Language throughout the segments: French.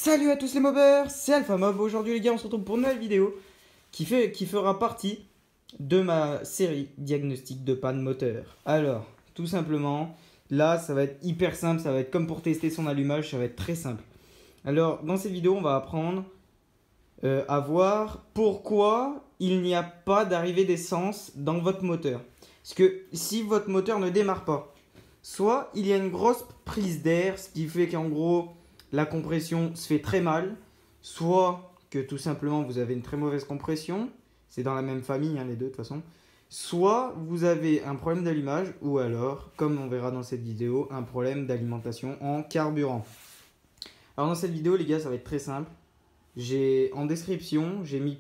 Salut à tous les mobbers, c'est AlphaMob. Aujourd'hui les gars, on se retrouve pour une nouvelle vidéo qui fera partie de ma série diagnostic de panne moteur. Alors, tout simplement, là ça va être hyper simple, ça va être comme pour tester son allumage, ça va être très simple. Alors, dans cette vidéo, on va apprendre à voir pourquoi il n'y a pas d'arrivée d'essence dans votre moteur. Parce que si votre moteur ne démarre pas, soit il y a une grosse prise d'air, ce qui fait qu'en gros la compression se fait très mal, soit que tout simplement vous avez une très mauvaise compression, c'est dans la même famille les deux de toute façon, soit vous avez un problème d'allumage ou alors, comme on verra dans cette vidéo, un problème d'alimentation en carburant. Alors dans cette vidéo les gars, ça va être très simple. En description, j'ai mis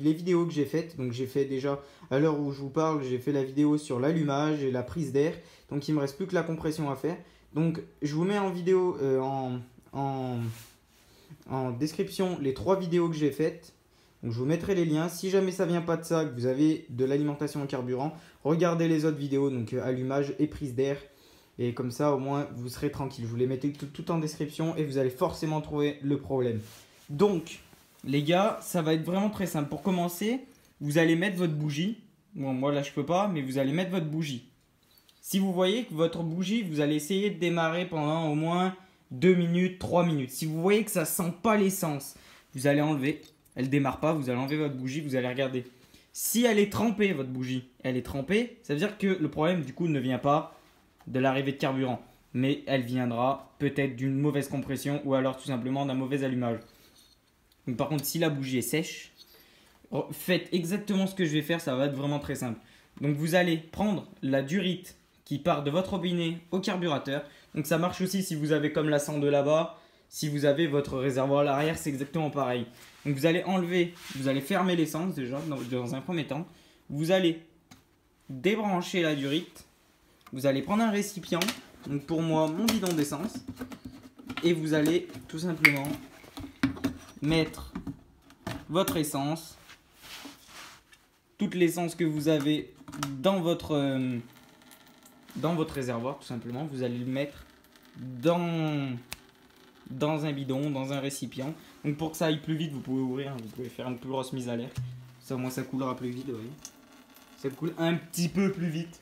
les vidéos que j'ai faites. Donc j'ai fait déjà, à l'heure où je vous parle, j'ai fait la vidéo sur l'allumage et la prise d'air. Donc il me reste plus que la compression à faire. Donc je vous mets en vidéo, en description les 3 vidéos que j'ai faites. Donc je vous mettrai les liens. Si jamais ça vient pas de ça, que vous avez de l'alimentation en carburant, regardez les autres vidéos, donc allumage et prise d'air. Et comme ça au moins vous serez tranquille. Je vous les mettez tout en description et vous allez forcément trouver le problème. Donc, les gars, ça va être vraiment très simple. Pour commencer, vous allez mettre votre bougie. Bon, moi là, je peux pas, mais vous allez mettre votre bougie. Si vous voyez que votre bougie, vous allez essayer de démarrer pendant au moins 2 minutes, 3 minutes. Si vous voyez que ça sent pas l'essence, vous allez enlever. Elle démarre pas, vous allez enlever votre bougie, vous allez regarder. Si elle est trempée, votre bougie, elle est trempée, ça veut dire que le problème, du coup, ne vient pas de l'arrivée de carburant. Mais elle viendra peut-être d'une mauvaise compression ou alors tout simplement d'un mauvais allumage. Donc, par contre, si la bougie est sèche, faites exactement ce que je vais faire, ça va être vraiment très simple. Donc vous allez prendre la durite qui part de votre robinet au carburateur. Donc ça marche aussi si vous avez comme la sonde là-bas, si vous avez votre réservoir à l'arrière, c'est exactement pareil. Donc vous allez enlever, vous allez fermer l'essence déjà dans un premier temps. Vous allez débrancher la durite, vous allez prendre un récipient, donc pour moi mon bidon d'essence, et vous allez tout simplement mettre votre essence, toute l'essence que vous avez dans votre réservoir, tout simplement. Vous allez le mettre dans un bidon, dans un récipient. Donc pour que ça aille plus vite, vous pouvez ouvrir, vous pouvez faire une plus grosse mise à l'air. Ça au moins ça coulera plus vite, vous voyez. Ça coule un petit peu plus vite.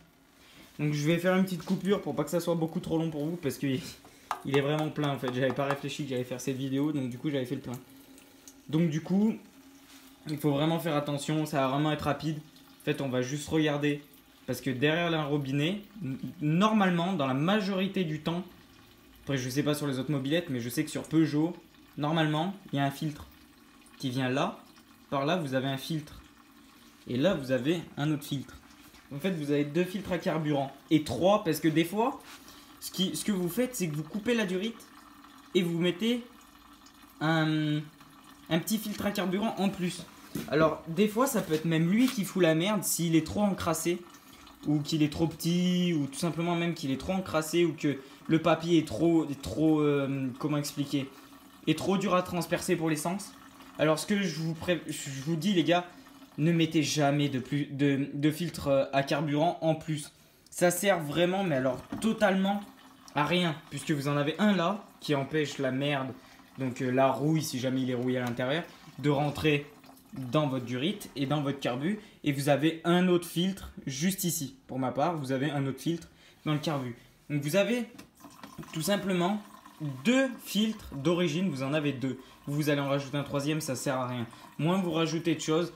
Donc je vais faire une petite coupure pour pas que ça soit beaucoup trop long pour vous, parce qu'il est vraiment plein en fait. J'avais pas réfléchi que j'allais faire cette vidéo, donc du coup j'avais fait le plein. Donc du coup, il faut vraiment faire attention, ça va vraiment être rapide. En fait, on va juste regarder, parce que derrière le robinet, normalement, dans la majorité du temps, après je ne sais pas sur les autres mobylettes, mais je sais que sur Peugeot, normalement, il y a un filtre qui vient là. Par là, vous avez un filtre. Et là, vous avez un autre filtre. En fait, vous avez 2 filtres à carburant. Et 3, parce que des fois, ce que vous faites, c'est que vous coupez la durite et vous mettez un petit filtre à carburant en plus. Alors des fois ça peut être même lui qui fout la merde s'il est trop encrassé, ou qu'il est trop petit, ou tout simplement même qu'il est trop encrassé, ou que le papier est trop comment expliquer, est trop dur à transpercer pour l'essence. Alors ce que je vous dis les gars, ne mettez jamais de filtre à carburant en plus. Ça sert vraiment, mais alors totalement à rien, puisque vous en avez un là qui empêche la merde, donc la rouille, si jamais il est rouillé à l'intérieur, de rentrer dans votre durite et dans votre carbu. Et vous avez un autre filtre juste ici. Pour ma part, vous avez un autre filtre dans le carbu. Donc vous avez tout simplement 2 filtres d'origine, vous en avez 2. Vous allez en rajouter un 3e, ça sert à rien. Moins vous rajoutez de choses,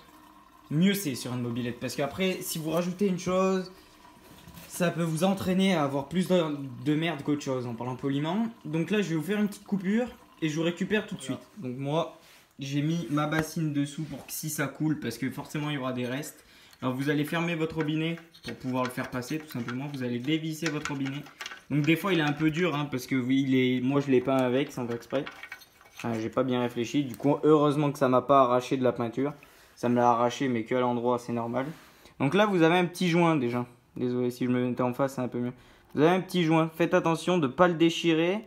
mieux c'est sur une mobylette. Parce qu'après, si vous rajoutez une chose, ça peut vous entraîner à avoir plus de merde qu'autre chose, en parlant poliment. Donc là, je vais vous faire une petite coupure et je vous récupère tout de suite. Donc moi, j'ai mis ma bassine dessous pour que si ça coule, parce que forcément il y aura des restes. Alors vous allez fermer votre robinet pour pouvoir le faire passer, tout simplement. Vous allez dévisser votre robinet. Donc des fois il est un peu dur, parce que moi je l'ai peint avec, sans faire exprès. Enfin, j'ai pas bien réfléchi. Du coup, heureusement que ça m'a pas arraché de la peinture. Ça me l'a arraché, mais que à l'endroit, c'est normal. Donc là, vous avez un petit joint déjà. Désolé, si je me mettais en face, c'est un peu mieux. Vous avez un petit joint. Faites attention de ne pas le déchirer.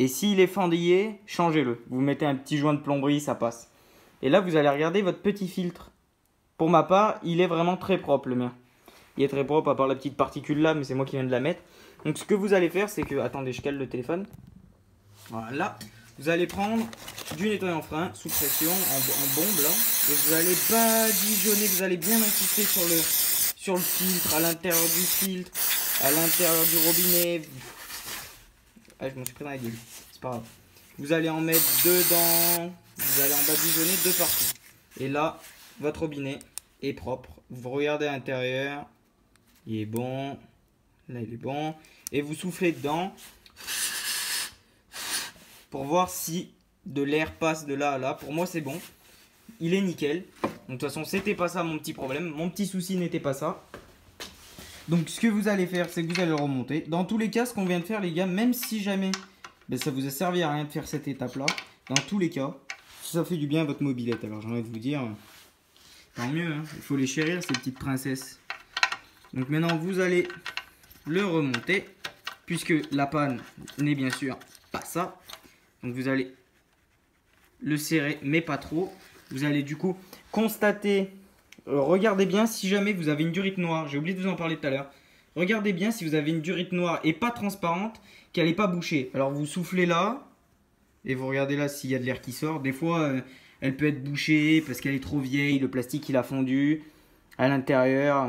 Et s'il est fendillé, changez-le. Vous mettez un petit joint de plomberie, ça passe. Et là, vous allez regarder votre petit filtre. Pour ma part, il est vraiment très propre, le mien. Il est très propre, à part la petite particule là, mais c'est moi qui viens de la mettre. Donc ce que vous allez faire, c'est que... Attendez, je cale le téléphone. Voilà. vous allez prendre du nettoyant frein sous pression, en bombe là, et vous allez badigeonner, vous allez bien insister sur le filtre, à l'intérieur du filtre, à l'intérieur du robinet. Ah, je m'en suis pris dans la gueule, c'est pas grave. Vous allez en mettre dedans, vous allez en badigeonner de partout. Et là, votre robinet est propre. Vous regardez à l'intérieur, il est bon, là il est bon, et vous soufflez dedans pour voir si de l'air passe de là à là. Pour moi c'est bon, il est nickel. Donc de toute façon c'était pas ça mon petit problème, mon petit souci n'était pas ça. Donc ce que vous allez faire, c'est que vous allez le remonter. Dans tous les cas, ce qu'on vient de faire les gars, même si jamais ça vous a servi à rien de faire cette étape là, dans tous les cas, ça fait du bien à votre mobilette. Alors j'ai envie de vous dire, tant mieux, hein. Il faut les chérir ces petites princesses. Donc maintenant vous allez le remonter, puisque la panne n'est bien sûr pas ça. Donc vous allez le serrer, mais pas trop. Vous allez du coup constater, regardez bien si jamais vous avez une durite noire. J'ai oublié de vous en parler tout à l'heure. Regardez bien si vous avez une durite noire et pas transparente, qu'elle n'est pas bouchée. Alors vous soufflez là, et vous regardez là s'il y a de l'air qui sort. Des fois, elle peut être bouchée parce qu'elle est trop vieille, le plastique il a fondu. À l'intérieur,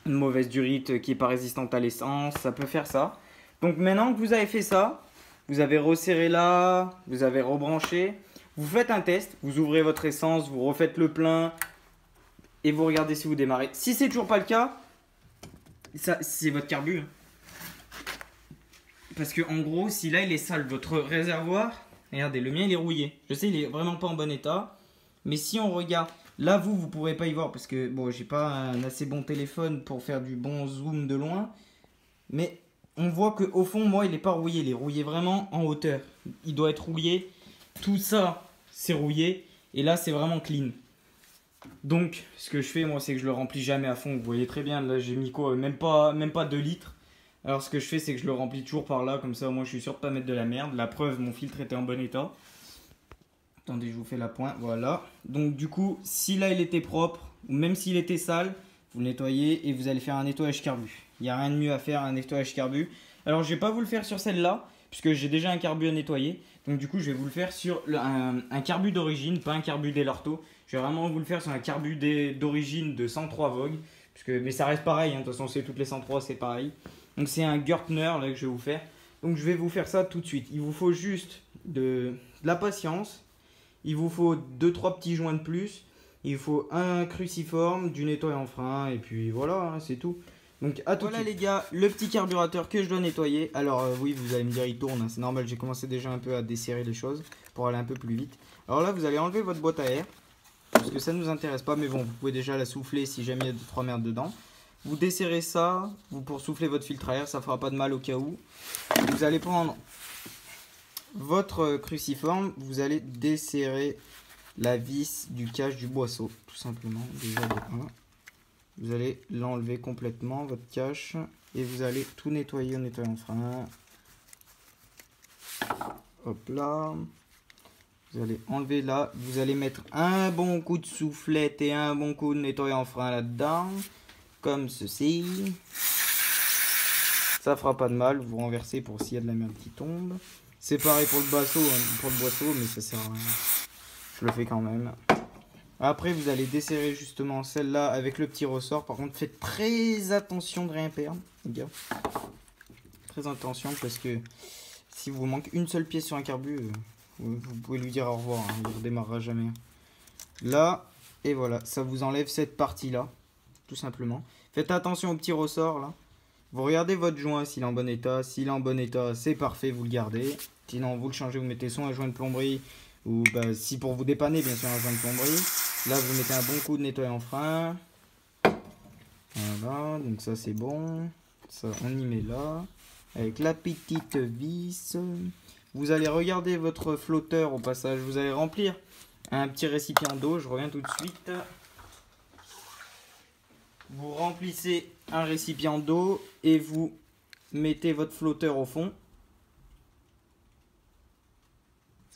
une mauvaise durite qui n'est pas résistante à l'essence, ça peut faire ça. Donc maintenant que vous avez fait ça, vous avez resserré là, vous avez rebranché. Vous faites un test, vous ouvrez votre essence, vous refaites le plein et vous regardez si vous démarrez. Si c'est toujours pas le cas, c'est votre carbu. Parce que en gros, si là il est sale, votre réservoir, regardez, le mien il est rouillé. Je sais, il est vraiment pas en bon état. Mais si on regarde, là vous pourrez pas y voir parce que bon, j'ai pas un assez bon téléphone pour faire du bon zoom de loin. Mais on voit que au fond, moi, il n'est pas rouillé. Il est rouillé vraiment en hauteur. Il doit être rouillé. Tout ça, c'est rouillé. Et là, c'est vraiment clean. Donc, ce que je fais, moi, c'est que je le remplis jamais à fond. Vous voyez très bien, là, j'ai mis quoi, même pas 2 litres. Alors, ce que je fais, c'est que je le remplis toujours par là. Comme ça, moi, je suis sûr de pas mettre de la merde. La preuve, mon filtre était en bon état. Attendez, je vous fais la pointe. Voilà. Donc, du coup, si là, il était propre, ou même s'il était sale, vous le nettoyez et vous allez faire un nettoyage carbu. Il n'y a rien de mieux à faire, un nettoyage carbu. Alors, je ne vais pas vous le faire sur celle-là, puisque j'ai déjà un carbu à nettoyer. Donc, du coup, je vais vous le faire sur un carbu d'origine, pas un carbu d'Elorto. Je vais vraiment vous le faire sur un carbu d'origine de 103 Vogue. Mais ça reste pareil, hein. De toute façon, c'est toutes les 103, c'est pareil. Donc, c'est un Gertner là, que je vais vous faire. Donc, je vais vous faire ça tout de suite. Il vous faut juste de la patience. Il vous faut 2-3 petits joints de plus. Il faut un cruciforme, du nettoyant frein, et puis voilà, hein, c'est tout. Donc à tout. Voilà les gars, le petit carburateur que je dois nettoyer. Alors oui, vous allez me dire il tourne, hein, c'est normal, j'ai commencé déjà un peu à desserrer les choses pour aller un peu plus vite. Alors là, vous allez enlever votre boîte à air, parce que ça ne nous intéresse pas, mais bon, vous pouvez déjà la souffler si jamais il y a 2-3 merdes dedans. Vous desserrez ça, pour souffler votre filtre à air, ça fera pas de mal au cas où. Vous allez prendre votre cruciforme, vous allez desserrer la vis du cache du boisseau, tout simplement. Déjà de 1. Vous allez l'enlever complètement, votre cache, et vous allez tout nettoyer en nettoyant frein. Hop là. Vous allez enlever là. Vous allez mettre un bon coup de soufflette et un bon coup de nettoyant frein là-dedans, comme ceci. Ça fera pas de mal. Vous renversez pour s'il y a de la merde qui tombe. C'est pareil pour le boisseau, hein, mais ça sert à rien. Je le fais quand même. Après, vous allez desserrer justement celle-là avec le petit ressort. Par contre, faites très attention de rien perdre, les gars. Très attention parce que si vous manque une seule pièce sur un carbu, vous pouvez lui dire au revoir. Hein, il ne redémarrera jamais. Là, et voilà, ça vous enlève cette partie-là, tout simplement. Faites attention au petit ressort là. Vous regardez votre joint s'il est en bon état. S'il est en bon état, c'est parfait, vous le gardez. Sinon, vous le changez, vous mettez soit un joint de plomberie. Ou si pour vous dépanner, bien sûr, un joint de plomberie. Là, vous mettez un bon coup de nettoyant frein. Voilà, donc ça c'est bon. Ça, on y met là. Avec la petite vis. Vous allez regarder votre flotteur au passage. Vous allez remplir un petit récipient d'eau. Je reviens tout de suite. Vous remplissez un récipient d'eau et vous mettez votre flotteur au fond.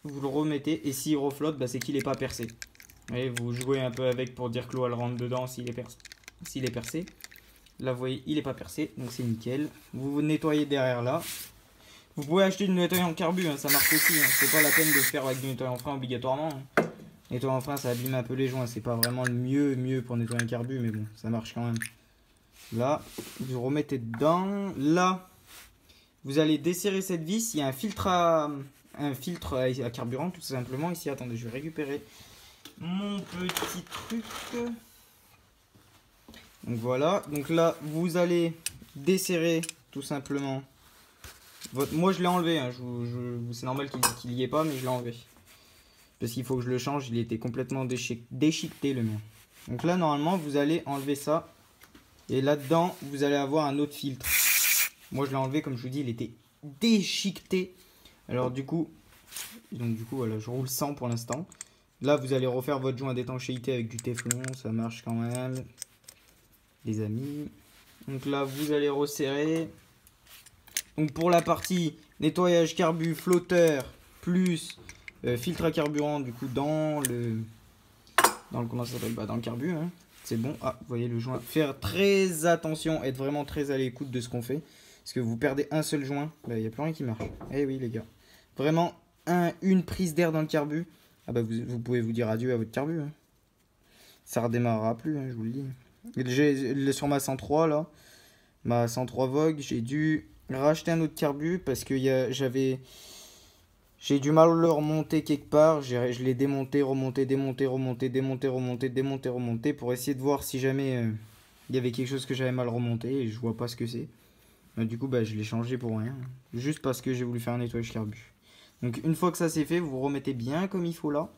Vous le remettez et s'il reflotte, c'est qu'il n'est pas percé. Et vous jouez un peu avec pour dire que l'eau elle rentre dedans s'il est percé. Là vous voyez, il n'est pas percé, donc c'est nickel. Vous nettoyez derrière là. Vous pouvez acheter du nettoyant carbu, hein, ça marche aussi. Hein. C'est pas la peine de le faire avec du nettoyant frein obligatoirement. Hein. Nettoyant frein, ça abîme un peu les joints. C'est pas vraiment le mieux pour nettoyer un carbu, mais bon, ça marche quand même. Là, vous remettez dedans. Là, vous allez desserrer cette vis. Il y a un filtre à carburant, tout simplement. Ici, attendez, je vais récupérer mon petit truc. Donc voilà. Donc là, vous allez desserrer tout simplement. Moi, je l'ai enlevé. Hein. C'est normal qu'il n'y ait pas, mais je l'ai enlevé. Parce qu'il faut que je le change. Il était complètement déchiqueté, le mien. Donc là, normalement, vous allez enlever ça. Et là-dedans, vous allez avoir un autre filtre. Moi, je l'ai enlevé, comme je vous dis, il était déchiqueté. Alors, du coup, voilà, je roule sans pour l'instant. Là, vous allez refaire votre joint d'étanchéité avec du téflon. Ça marche quand même, les amis. Donc là, vous allez resserrer. Donc pour la partie nettoyage carbu flotteur plus filtre à carburant, du coup, dans le comment ça s'appelle, dans le carbu, hein. C'est bon. Ah, vous voyez le joint. Faire très attention, être vraiment très à l'écoute de ce qu'on fait. Parce que vous perdez un seul joint, il n'y a plus rien qui marche. Eh oui, les gars. Vraiment, une prise d'air dans le carbu. Ah bah, vous pouvez vous dire adieu à votre carbu. Hein. Ça redémarrera plus, hein, je vous le dis. Sur ma 103, là, ma 103 Vogue, j'ai dû racheter un autre carbu parce que j'ai du mal à le remonter quelque part. Je l'ai démonté, remonté, démonté, remonté, démonté, remonté, démonté, remonté pour essayer de voir si jamais il y avait quelque chose que j'avais mal remonté et je vois pas ce que c'est. Du coup, bah, je l'ai changé pour rien. Juste parce que j'ai voulu faire un nettoyage carbu. Donc, une fois que ça c'est fait, vous remettez bien comme il faut là.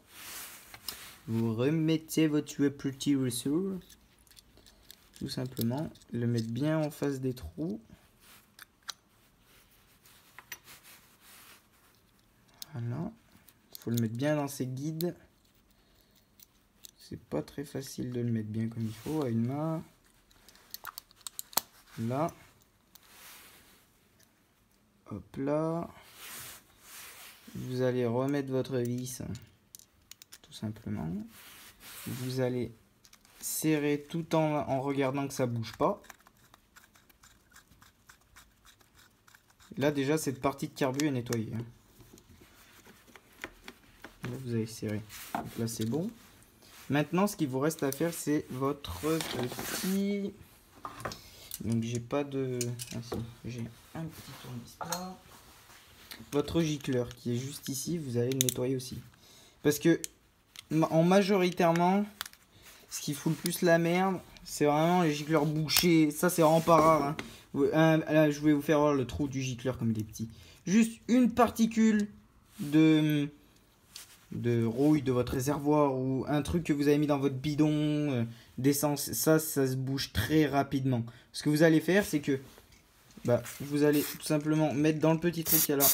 Vous remettez votre petit ressort. Tout simplement. Le mettre bien en face des trous. Voilà. Il faut le mettre bien dans ses guides. C'est pas très facile de le mettre bien comme il faut à une main. Là. Hop là. Vous allez remettre votre vis. Tout simplement. Vous allez serrer tout en regardant que ça bouge pas. Là déjà cette partie de carbu est nettoyée. Là, vous allez serrer. Donc là c'est bon. Maintenant ce qu'il vous reste à faire c'est votre petit... Donc j'ai pas de... Ah si, j'ai un petit tournevis là. Votre gicleur qui est juste ici, vous allez le nettoyer aussi. Parce que en majoritairement, ce qui fout le plus la merde, c'est vraiment les gicleurs bouchés. Ça c'est vraiment pas rare. Hein. Là je vais vous faire voir le trou du gicleur comme il est petit. Juste une particule de rouille de votre réservoir ou un truc que vous avez mis dans votre bidon d'essence, ça se bouge très rapidement. Ce que vous allez faire, c'est que vous allez tout simplement mettre dans le petit trou qu'il y a là.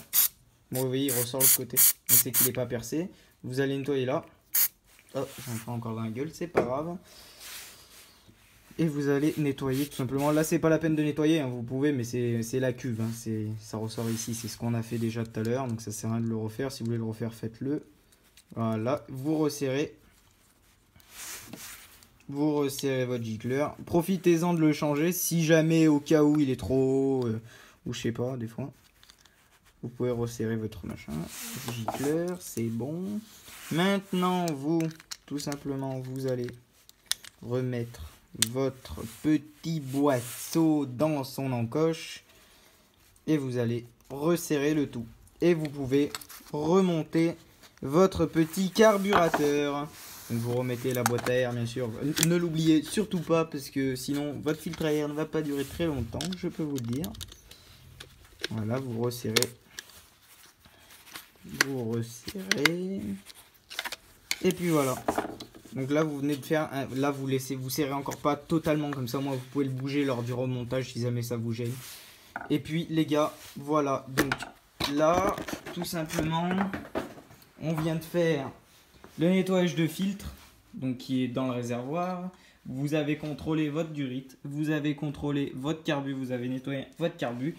Bon, vous voyez, il ressort de l'autre côté. Donc c'est qu'il n'est pas percé. Vous allez nettoyer là. Oh, j'en prends encore dans la gueule, c'est pas grave. Et vous allez nettoyer tout simplement. Là, c'est pas la peine de nettoyer, hein, vous pouvez, mais c'est la cuve. Hein, ça ressort ici, c'est ce qu'on a fait déjà tout à l'heure. Donc ça sert à rien de le refaire. Si vous voulez le refaire, faites-le. Voilà, vous resserrez. Vous resserrez votre gicleur. Profitez-en de le changer si jamais au cas où il est trop haut ou je sais pas, des fois. Vous pouvez resserrer votre machin. Gicleur, c'est bon. Maintenant, tout simplement, vous allez remettre votre petit boîteau dans son encoche. Et vous allez resserrer le tout. Et vous pouvez remonter votre petit carburateur. Donc vous remettez la boîte à air, bien sûr. Ne l'oubliez surtout pas, parce que sinon, votre filtre à air ne va pas durer très longtemps, je peux vous le dire. Voilà, vous resserrez. Vous resserrez. Et puis voilà. Donc là, vous venez de faire... Là, vous serrez encore pas totalement, comme ça, moi, vous pouvez le bouger lors du remontage, si jamais ça vous gêne. Et puis, les gars, voilà. Donc là, tout simplement, on vient de faire le nettoyage de filtre, donc qui est dans le réservoir. Vous avez contrôlé votre durite, vous avez contrôlé votre carbu, vous avez nettoyé votre carbu.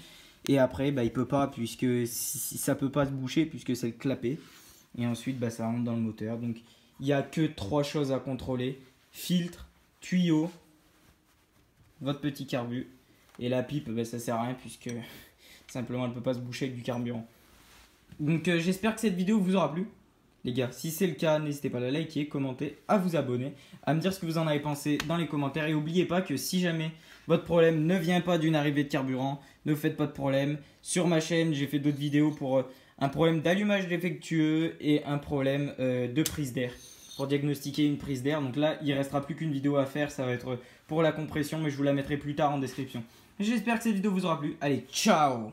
Et après, il peut pas, puisque ça peut pas se boucher, puisque c'est le clapet. Et ensuite, ça rentre dans le moteur. Donc, il n'y a que 3 choses à contrôler. Filtre, tuyau, votre petit carbu. Et la pipe, ça sert à rien, puisque Simplement, elle ne peut pas se boucher avec du carburant. Donc j'espère que cette vidéo vous aura plu. Les gars, si c'est le cas, n'hésitez pas à la liker, commenter, à vous abonner, à me dire ce que vous en avez pensé dans les commentaires. Et n'oubliez pas que si jamais votre problème ne vient pas d'une arrivée de carburant, ne vous faites pas de problème. Sur ma chaîne, j'ai fait d'autres vidéos pour un problème d'allumage défectueux et un problème de prise d'air. Pour diagnostiquer une prise d'air. Donc là, il ne restera plus qu'une vidéo à faire. Ça va être pour la compression, mais je vous la mettrai plus tard en description. J'espère que cette vidéo vous aura plu. Allez, ciao!